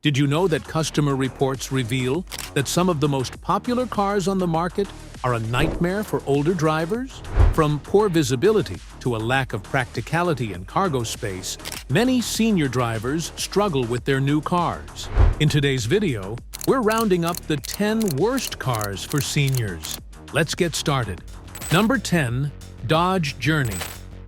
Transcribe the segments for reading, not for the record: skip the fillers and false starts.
Did you know that customer reports reveal that some of the most popular cars on the market are a nightmare for older drivers? From poor visibility to a lack of practicality and cargo space, many senior drivers struggle with their new cars. In today's video, we're rounding up the 10 worst cars for seniors. Let's get started. Number 10. Dodge Journey.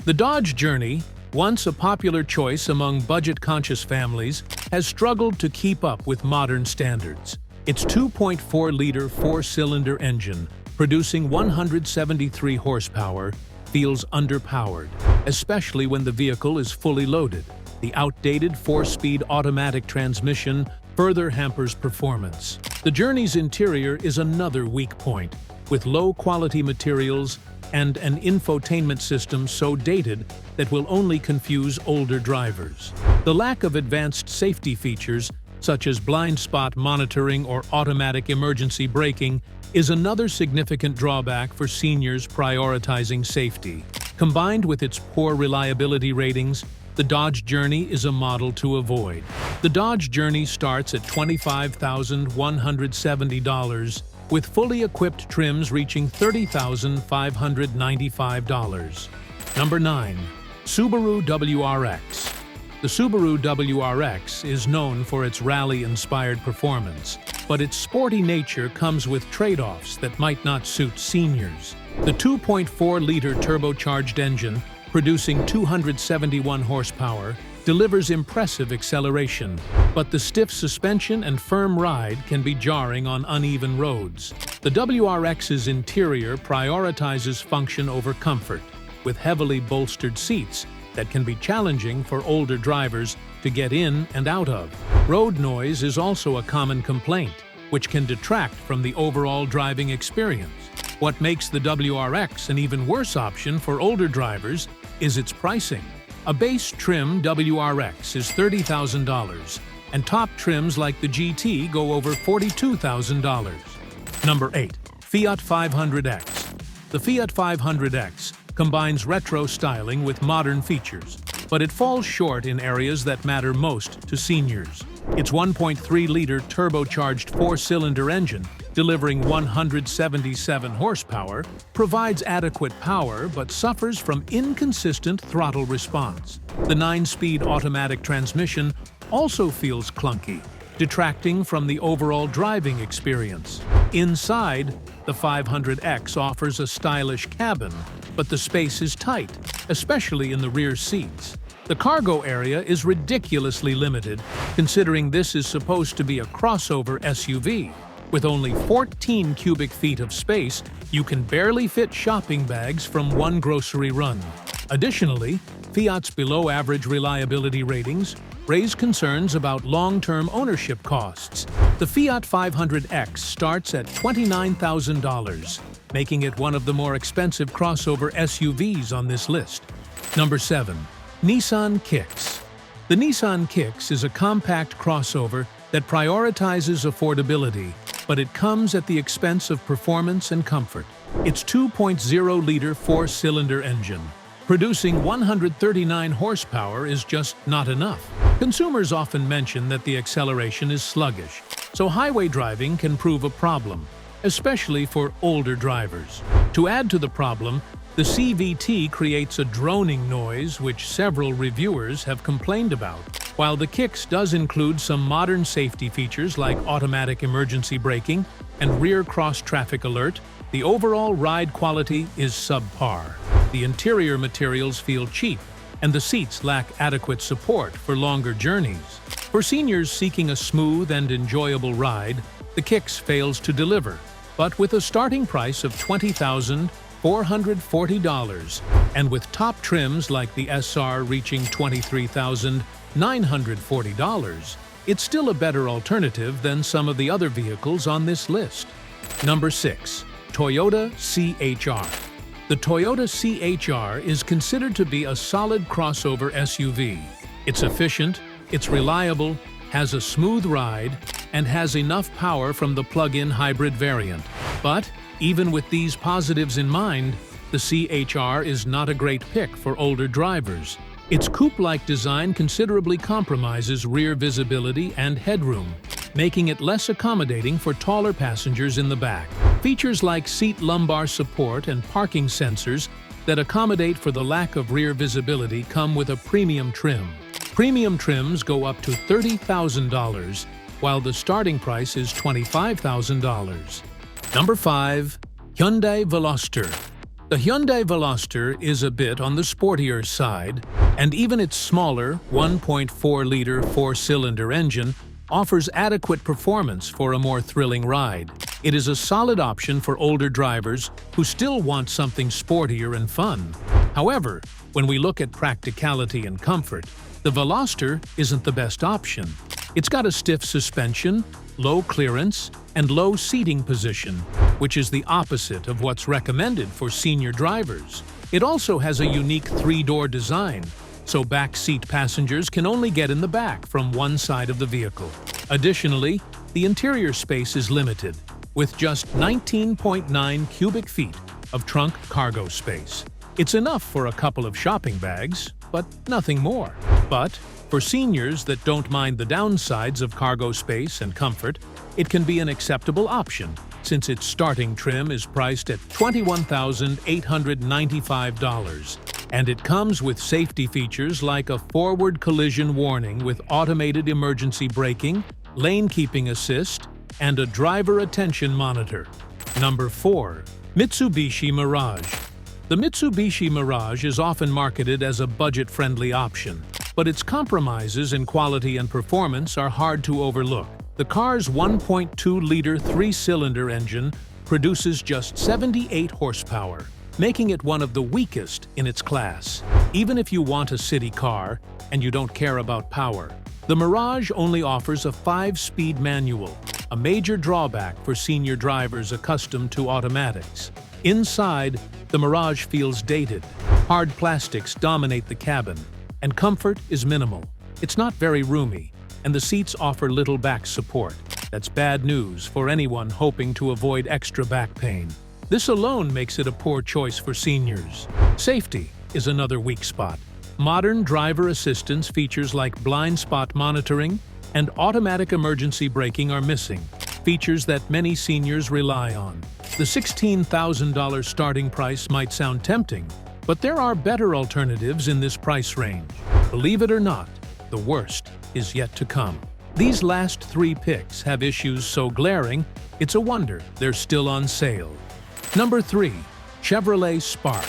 The Dodge Journey, once a popular choice among budget-conscious families, has struggled to keep up with modern standards. Its 2.4-liter four-cylinder engine, producing 173 horsepower, feels underpowered, especially when the vehicle is fully loaded. The outdated four-speed automatic transmission further hampers performance. The Journey's interior is another weak point, with low-quality materials and an infotainment system so dated that will only confuse older drivers. The lack of advanced safety features, such as blind spot monitoring or automatic emergency braking, is another significant drawback for seniors prioritizing safety. Combined with its poor reliability ratings, the Dodge Journey is a model to avoid. The Dodge Journey starts at $25,170, with fully equipped trims reaching $30,595. Number 9. Subaru WRX. The Subaru WRX is known for its rally-inspired performance, but its sporty nature comes with trade-offs that might not suit seniors. The 2.4-liter turbocharged engine, producing 271 horsepower, delivers impressive acceleration, but the stiff suspension and firm ride can be jarring on uneven roads. The WRX's interior prioritizes function over comfort, with heavily bolstered seats that can be challenging for older drivers to get in and out of. Road noise is also a common complaint, which can detract from the overall driving experience. What makes the WRX an even worse option for older drivers is its pricing. A base trim WRX is $30,000, and top trims like the GT go over $42,000. Number 8. Fiat 500X. The Fiat 500X combines retro styling with modern features, but it falls short in areas that matter most to seniors. Its 1.3-liter turbocharged four-cylinder engine, delivering 177 horsepower, provides adequate power but suffers from inconsistent throttle response. The 9-speed automatic transmission also feels clunky, detracting from the overall driving experience. Inside, the 500X offers a stylish cabin, but the space is tight, especially in the rear seats. The cargo area is ridiculously limited, considering this is supposed to be a crossover SUV. With only 14 cubic feet of space, you can barely fit shopping bags from one grocery run. Additionally, Fiat's below-average reliability ratings raise concerns about long-term ownership costs. The Fiat 500X starts at $29,000, making it one of the more expensive crossover SUVs on this list. Number 7. Nissan Kicks. The Nissan Kicks is a compact crossover that prioritizes affordability, but it comes at the expense of performance and comfort. Its 2.0-liter four-cylinder engine, producing 139 horsepower, is just not enough. Consumers often mention that the acceleration is sluggish, so highway driving can prove a problem, especially for older drivers. To add to the problem, the CVT creates a droning noise which several reviewers have complained about. While the Kicks does include some modern safety features like automatic emergency braking and rear cross-traffic alert, the overall ride quality is subpar. The interior materials feel cheap, and the seats lack adequate support for longer journeys. For seniors seeking a smooth and enjoyable ride, the Kicks fails to deliver, but with a starting price of $20,440, and with top trims like the SR reaching $23,940, it's still a better alternative than some of the other vehicles on this list. Number 6. Toyota CHR. The Toyota CHR is considered to be a solid crossover SUV. It's efficient, it's reliable, has a smooth ride, and has enough power from the plug-in hybrid variant. But even with these positives in mind, the CHR is not a great pick for older drivers. Its coupe-like design considerably compromises rear visibility and headroom, making it less accommodating for taller passengers in the back. Features like seat lumbar support and parking sensors that accommodate for the lack of rear visibility come with a premium trim. Premium trims go up to $30,000, while the starting price is $25,000. Number 5. Hyundai Veloster. The Hyundai Veloster is a bit on the sportier side, and even its smaller 1.4-liter four-cylinder engine offers adequate performance for a more thrilling ride. It is a solid option for older drivers who still want something sportier and fun. However, when we look at practicality and comfort, the Veloster isn't the best option. It's got a stiff suspension, low clearance, and low seating position, which is the opposite of what's recommended for senior drivers. It also has a unique three-door design, so back seat passengers can only get in the back from one side of the vehicle. Additionally, the interior space is limited, with just 19.9 cubic feet of trunk cargo space. It's enough for a couple of shopping bags, but nothing more. But for seniors that don't mind the downsides of cargo space and comfort, it can be an acceptable option, since its starting trim is priced at $21,895, and it comes with safety features like a forward collision warning with automated emergency braking, lane keeping assist, and a driver attention monitor. Number 4. Mitsubishi Mirage. The Mitsubishi Mirage is often marketed as a budget-friendly option, but its compromises in quality and performance are hard to overlook. The car's 1.2-liter three-cylinder engine produces just 78 horsepower, making it one of the weakest in its class. Even if you want a city car and you don't care about power, the Mirage only offers a 5-speed manual, a major drawback for senior drivers accustomed to automatics. Inside, the Mirage feels dated. Hard plastics dominate the cabin, and comfort is minimal. It's not very roomy, and the seats offer little back support. That's bad news for anyone hoping to avoid extra back pain. This alone makes it a poor choice for seniors. Safety is another weak spot. Modern driver assistance features like blind spot monitoring and automatic emergency braking are missing, features that many seniors rely on. The $16,000 starting price might sound tempting, but there are better alternatives in this price range. Believe it or not, the worst is yet to come. These last 3 picks have issues so glaring, it's a wonder they're still on sale. Number 3. Chevrolet Spark.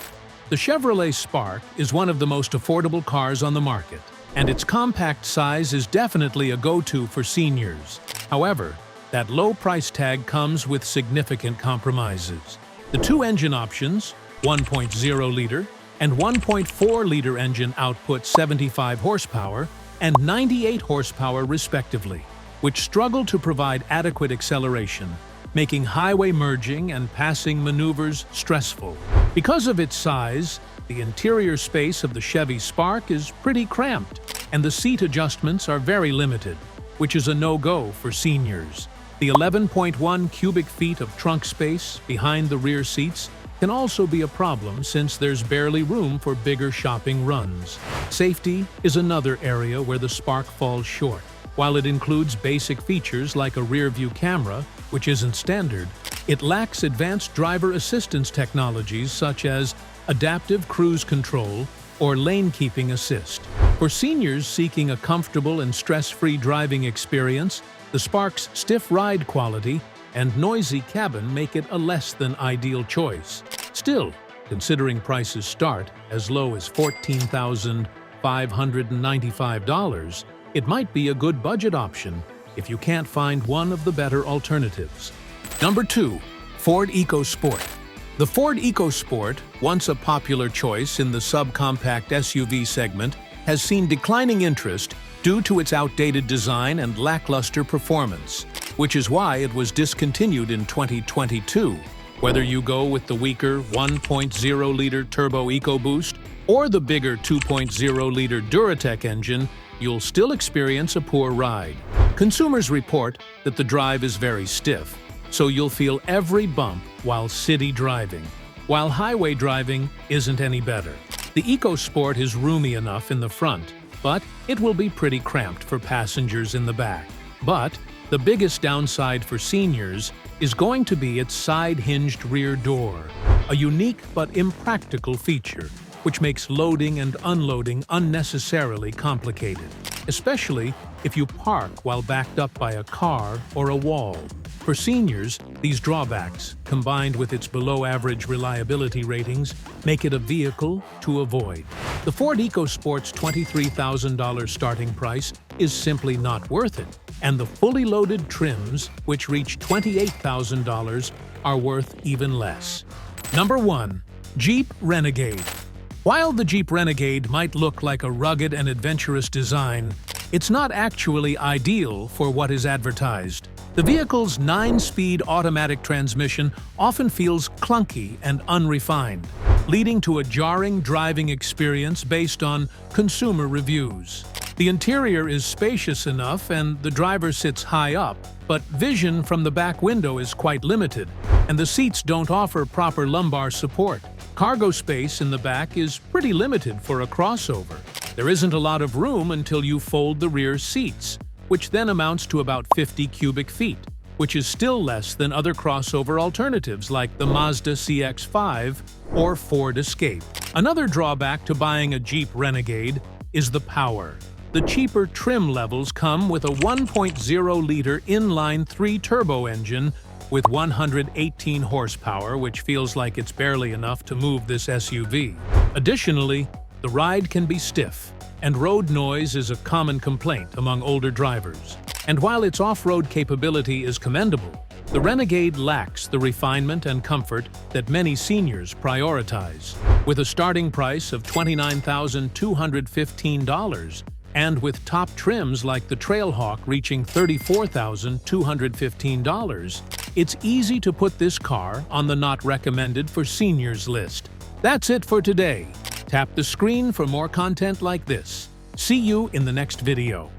The Chevrolet Spark is one of the most affordable cars on the market, and its compact size is definitely a go-to for seniors. However, that low price tag comes with significant compromises. The 2 engine options, 1.0-liter and 1.4-liter engine output 75 horsepower and 98 horsepower respectively, which struggle to provide adequate acceleration, making highway merging and passing maneuvers stressful. Because of its size, the interior space of the Chevy Spark is pretty cramped, and the seat adjustments are very limited, which is a no-go for seniors. The 11.1 cubic feet of trunk space behind the rear seats can also be a problem since there's barely room for bigger shopping runs. Safety is another area where the Spark falls short. While it includes basic features like a rear-view camera, which isn't standard, it lacks advanced driver assistance technologies such as adaptive cruise control or lane keeping assist. For seniors seeking a comfortable and stress-free driving experience, the Spark's stiff ride quality and noisy cabin make it a less than ideal choice. Still, considering prices start as low as $14,595, it might be a good budget option if you can't find one of the better alternatives. Number 2. Ford EcoSport. The Ford EcoSport, once a popular choice in the subcompact SUV segment, has seen declining interest due to its outdated design and lackluster performance, which is why it was discontinued in 2022. Whether you go with the weaker 1.0-liter turbo EcoBoost or the bigger 2.0-liter Duratec engine, you'll still experience a poor ride. Consumers report that the drive is very stiff, so you'll feel every bump while city driving, while highway driving isn't any better. The EcoSport is roomy enough in the front, but it will be pretty cramped for passengers in the back. But the biggest downside for seniors is going to be its side-hinged rear door, a unique but impractical feature which makes loading and unloading unnecessarily complicated, especially if you park while backed up by a car or a wall. For seniors, these drawbacks, combined with its below-average reliability ratings, make it a vehicle to avoid. The Ford EcoSport's $23,000 starting price is simply not worth it, and the fully loaded trims, which reach $28,000, are worth even less. Number 1. Jeep Renegade. While the Jeep Renegade might look like a rugged and adventurous design, it's not actually ideal for what is advertised. The vehicle's 9-speed automatic transmission often feels clunky and unrefined, leading to a jarring driving experience based on consumer reviews. The interior is spacious enough and the driver sits high up, but vision from the back window is quite limited, and the seats don't offer proper lumbar support. Cargo space in the back is pretty limited for a crossover. There isn't a lot of room until you fold the rear seats, which then amounts to about 50 cubic feet, which is still less than other crossover alternatives like the Mazda CX-5 or Ford Escape. Another drawback to buying a Jeep Renegade is the power. The cheaper trim levels come with a 1.0-liter inline-3 turbo engine with 118 horsepower, which feels like it's barely enough to move this SUV. Additionally, the ride can be stiff, and road noise is a common complaint among older drivers. And while its off-road capability is commendable, the Renegade lacks the refinement and comfort that many seniors prioritize. With a starting price of $29,215, and with top trims like the Trailhawk reaching $34,215, it's easy to put this car on the not recommended for seniors list. That's it for today. Tap the screen for more content like this. See you in the next video.